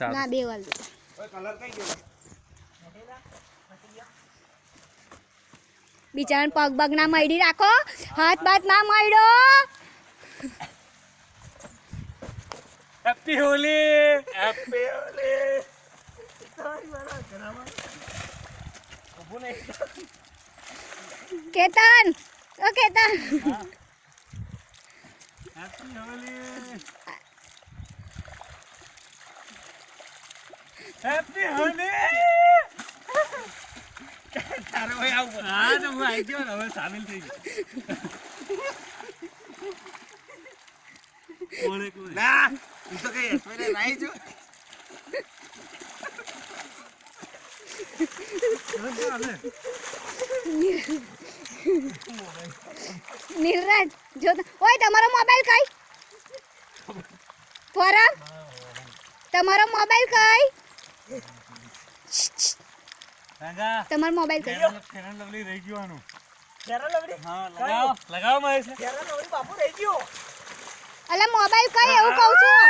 ના 2 વાર ઓય કલર કઈ ગયો બિચારાને પગ બગ ના મળી રાખો હાથ બાત ના મળ્યો હેપી હોલી કેતન ઓ કેતન હેપી હોલી હેપી હોલી તારે ભાઈ આવું હા તો હું આવી ગયો ને હવે સામેલ થઈ ગયો કોણે ના તું તો કઈ એસપરે નાઈ જો નીલરાજ જો ઓય તમારો મોબાઈલ કઈ પોરા તમારો મોબાઈલ કઈ રાંગા તમારો મોબાઈલ કઈ ફેરન લવલી રહી ગયો આનો ફેરન લવલી હા લગાવો મહેશ ફેરન લવલી બાપુ રહી ગયો અલે મોબાઈલ કઈ એવું કહું છું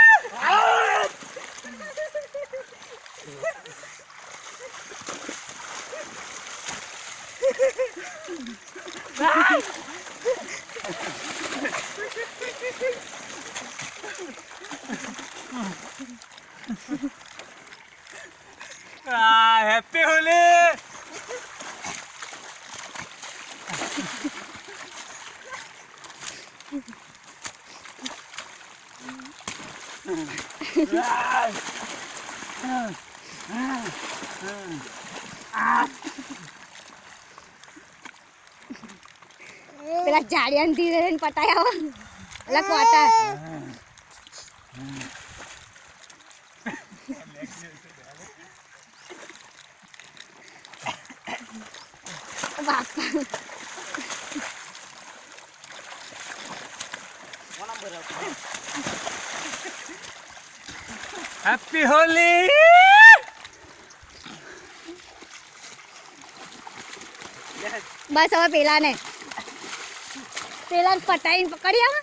હેપી હોલી પેલા જાડિયાન ધીરે પટાય આવો અલા કોટા બાપા હેપી હોલી બસ હવે પેલાને પટાઈને પકડી આવો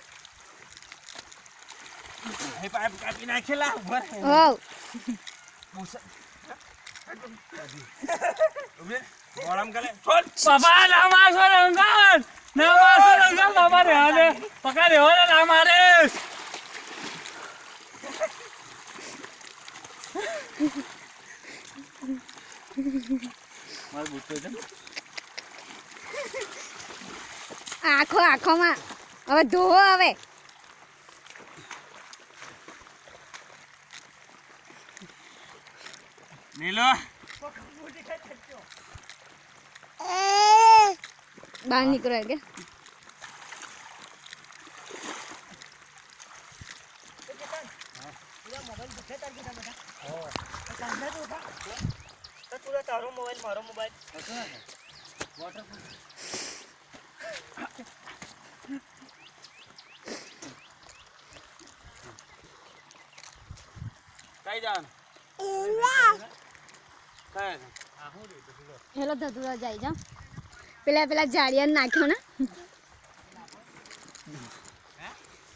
એ પાઇપ કાપી નાખેલા ઉભા હો ગરમ કરે છોડ બાબા ના મારસો રંગન બાબા રે હાલે પકડે હો ના મારે માર બુટ્ટો છે આંખોમાં હવે ધોવો હવે નીલો બહાર નીકળો કે તારો મોબાઈલ મારો મોબાઈલ કઈ જવાનું હેલો ધતુરા જાય જા પેલા જાડિયાને નાખ્યો ને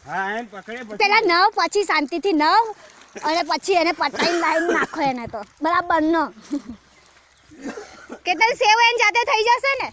હા એમ પકડે પેલા નવ પછી શાંતિથી નવ અને પછી એને પટાઈને લાઈન નાખો એને તો બરાબર નો કે તને સેવ એન જાતે થઈ જશે ને